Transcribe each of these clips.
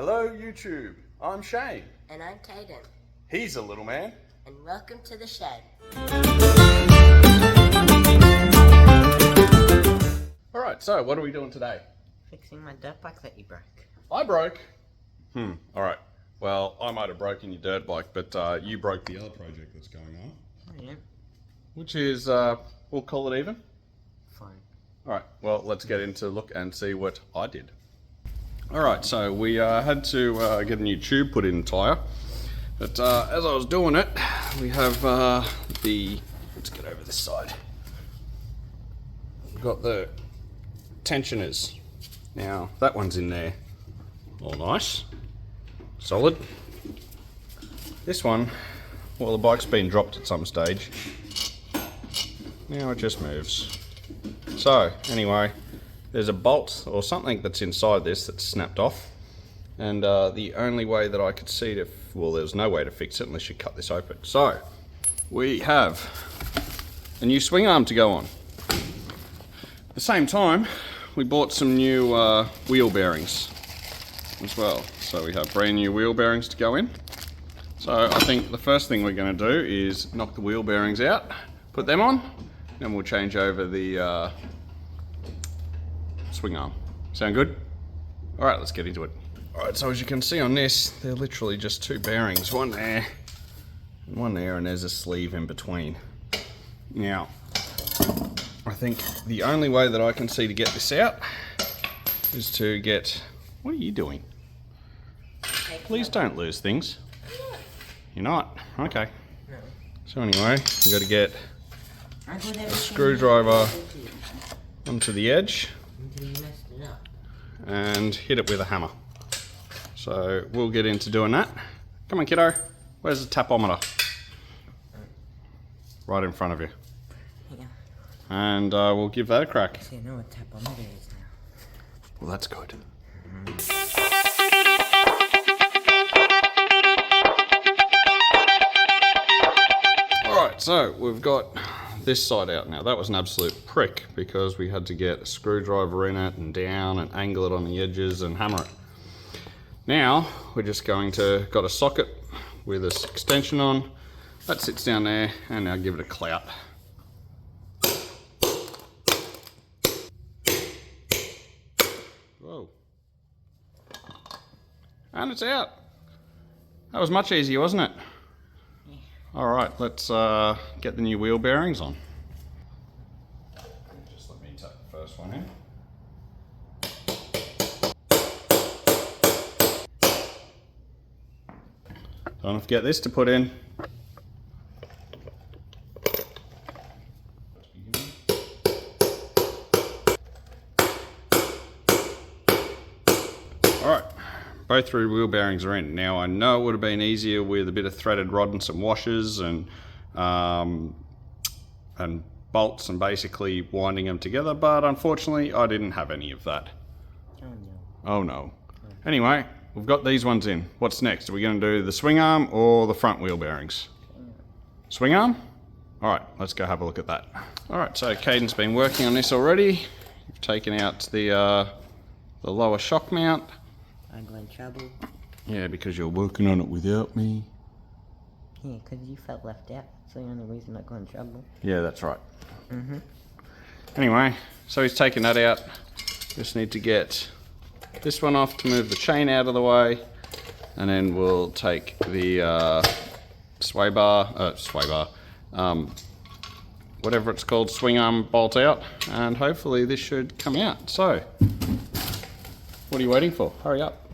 Hello YouTube, I'm Shane. And I'm Caden. He's a little man. And welcome to the shed. Alright, so what are we doing today? Fixing my dirt bike that you broke. I broke? Alright. Well, I might have broken your dirt bike, but you broke the other project that's going on. Oh, yeah. Which is, we'll call it even? Fine. Alright, well, let's get into look and see what I did. Alright, so we had to get a new tube put in the tyre. But as I was doing it, we have let's get over this side. We've got the tensioners. Now, that one's in there. All nice. Solid. This one, well, the bike's been dropped at some stage. Now it just moves. So, anyway, there's a bolt or something that's inside this that's snapped off. And the only way that I could see to, well, there's no way to fix it unless you cut this open. So, we have a new swing arm to go on. At the same time, we bought some new wheel bearings as well. So we have brand new wheel bearings to go in. So I think the first thing we're going to do is knock the wheel bearings out, put them on, then we'll change over the swing arm. Sound good? Alright, let's get into it. Alright, so as you can see on this, they're literally just two bearings, one there and one there, and there's a sleeve in between. Now, I think the only way that I can see to get this out is to get... What are you doing? Please don't lose things. You're not? Okay. No. So anyway, you got to get a screwdriver onto the edge and hit it with a hammer. So we'll get into doing that. Come on, kiddo. Where's the tapometer? Right in front of you. Yeah. And we'll give that a crack. So you know what tapometer is now. Well, that's good. Alright, so we've got this side out now. That was an absolute prick because we had to get a screwdriver in it and down and angle it on the edges and hammer it. Now, we're just going to, got a socket with this extension on. That sits down there, and now give it a clout. Whoa. And it's out. That was much easier, wasn't it? Yeah. Alright, let's get the new wheel bearings on. Just let me tuck the first one in. Don't forget this to put in. Alright, both rear wheel bearings are in. Now I know it would have been easier with a bit of threaded rod and some washers and bolts and basically winding them together, but unfortunately I didn't have any of that. Oh no. Oh no. Anyway, we've got these ones in. What's next? Are we going to do the swing arm or the front wheel bearings? Swing arm? Alright, let's go have a look at that. Alright, so Caden's been working on this already. We've taken out the lower shock mount. I'm going trouble. Yeah, because you're working on it without me. Yeah, because you felt left out. That's the only reason I got in trouble. Yeah, that's right. Anyway, so he's taken that out. Just need to get this one off to move the chain out of the way, and then we'll take the sway bar, whatever it's called, swing arm bolt out, and hopefully this should come out. So, what are you waiting for? Hurry up.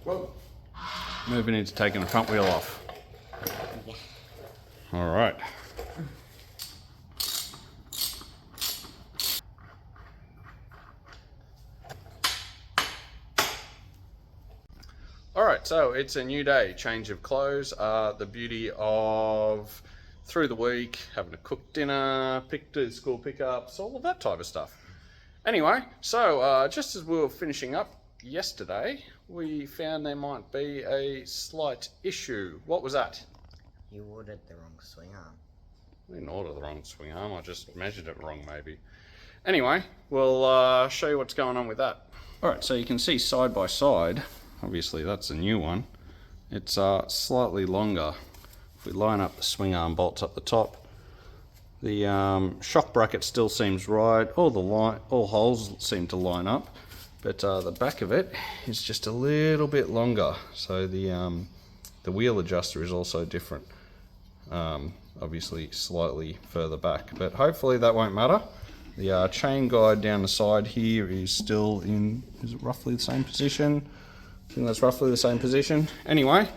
Whoa. Moving into taking the front wheel off. All right. Alright, so it's a new day, change of clothes. The beauty of through the week, having a cooked dinner, school pickups, all of that type of stuff. Anyway, so just as we were finishing up yesterday, we found there might be a slight issue. What was that? You ordered the wrong swing arm. I didn't order the wrong swing arm, I just measured it wrong maybe. Anyway, we'll show you what's going on with that. Alright, so you can see side by side, obviously that's a new one, it's slightly longer. If we line up the swing arm bolts up the top, the shock bracket still seems right, all holes seem to line up, but the back of it is just a little bit longer, so the wheel adjuster is also different. Obviously slightly further back, but hopefully that won't matter. The chain guide down the side here is still in, is it roughly the same position? I think that's roughly the same position. Anyway,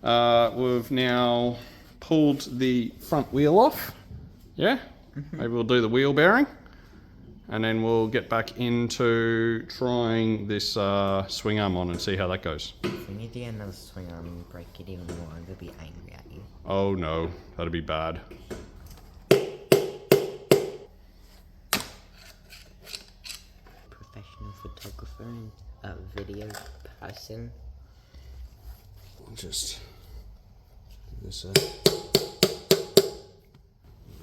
we've now pulled the front wheel off. Yeah? Maybe we'll do the wheel bearing. And then we'll get back into trying this swing arm on and see how that goes. If we need to get another swing arm and break it even more, I'm gonna be angry at you. Oh no, that'd be bad. Professional photographer and video person. I'll just do this.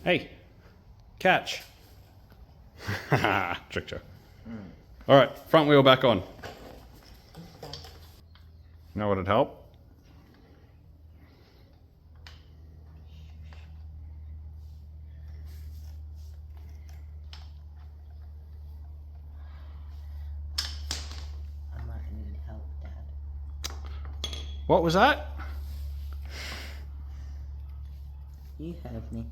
Hey, catch. Tricked her. Alright, front wheel back on. Know what'd help? I might need help, Dad. What was that? You heard me.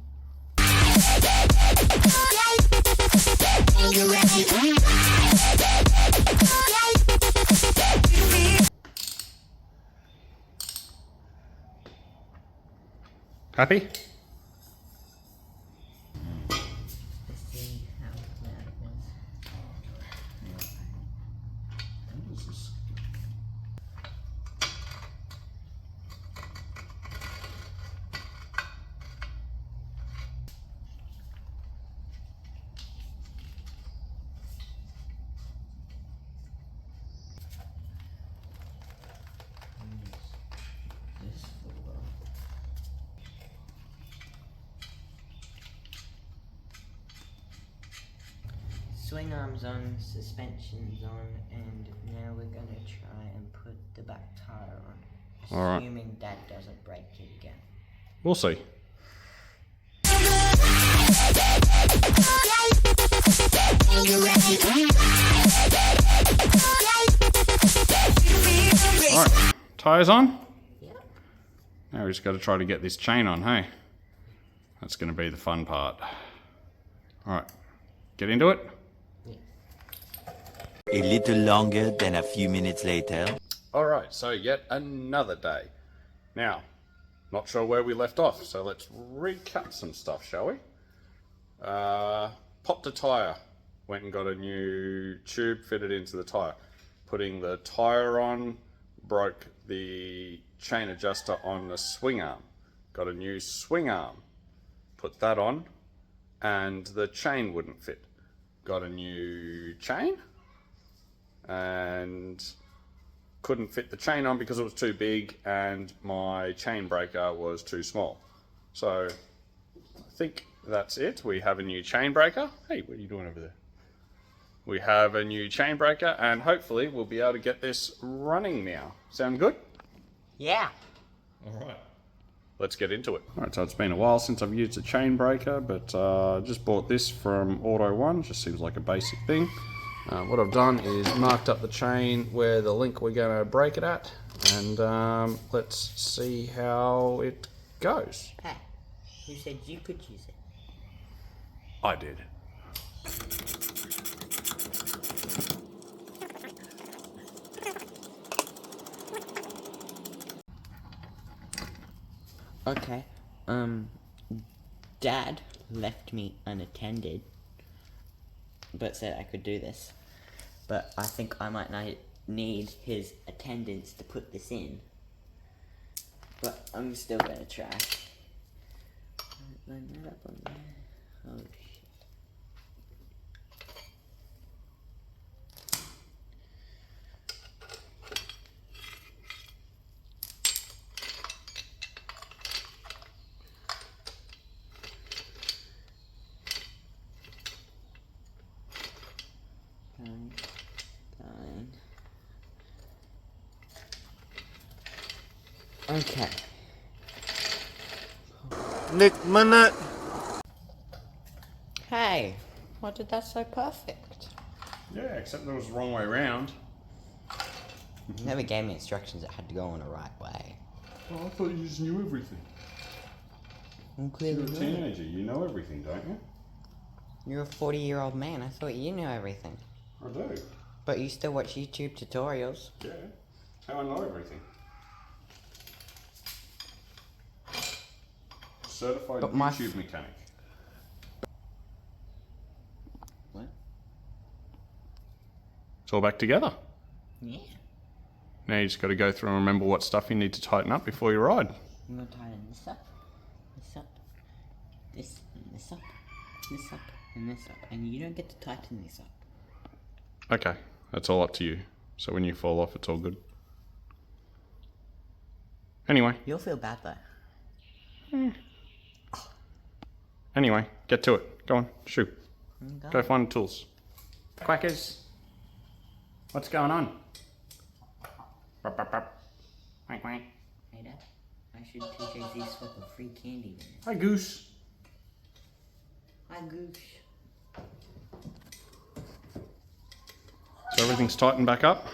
Happy? Let's see how bad it was. This photo. Swing arms on, suspensions on, and now we're gonna try and put the back tire on. All right. Assuming Dad doesn't break it again. We'll see. Alright, tyres on? Yeah. Now we just got to try to get this chain on, hey? That's going to be the fun part. Alright, get into it? A little longer than a few minutes later. Alright, so yet another day. Now, not sure where we left off, so let's recut some stuff, shall we? Popped a tyre. Went and got a new tube fitted into the tyre. Putting the tyre on, broke the chain adjuster on the swing arm. Got a new swing arm. Put that on, and the chain wouldn't fit. Got a new chain, and couldn't fit the chain on because it was too big and my chain breaker was too small. So I think that's it. We have a new chain breaker. Hey, what are you doing over there? We have a new chain breaker and hopefully we'll be able to get this running now. Sound good? Yeah. Alright. Let's get into it. Alright, so it's been a while since I've used a chain breaker, but just bought this from Auto One. Just seems like a basic thing. What I've done is marked up the chain where the link we're going to break it at, and let's see how it goes. Hey, you said you could use it. I did. Okay, Dad left me unattended, but said I could do this. But I think I might need his attendance to put this in. But I'm still gonna try. Line that up on there. Oh shit. Fine. Okay. Nick Minute. Hey, why did that so perfect? Yeah, except it was the wrong way around. You never gave me instructions that had to go in the right way. Oh, I thought you just knew everything. I'm You're clearly a not. teenager, you know everything, don't you? You're a 40-year-old man. I thought you knew everything. I do. But you still watch YouTube tutorials. Yeah. How I know everything. Certified But my YouTube mechanic. What? It's all back together. Yeah. Now you just got to go through and remember what stuff you need to tighten up before you ride. I'm gonna tighten this up, this up, this, and this up, this up, and this up. And you don't get to tighten this up. Okay, that's all up to you. So when you fall off, it's all good. Anyway, You'll feel bad though. anyway, get to it. Go on, shoot. Go find the tools. Quackers, what's going on? Quack, quack. Hey Dad, I should teach you this swap of free candy. Hi, Goose. Hi Goosh. So everything's tightened back up?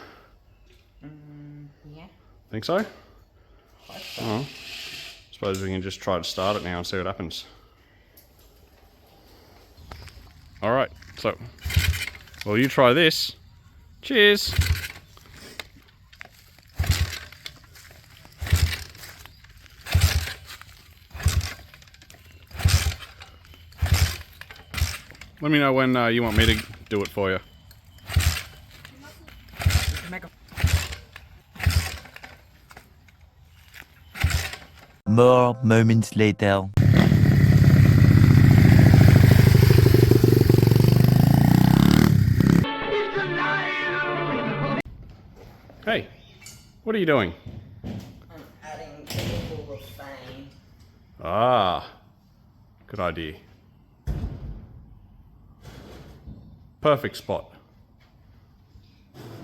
Yeah. Think so? Oh, suppose we can just try to start it now and see what happens. Alright, so, well, you try this. Cheers! Let me know when you want me to do it for you. More moments later. Hey, what are you doing? I'm adding a ball of fame. Ah, good idea. Perfect spot.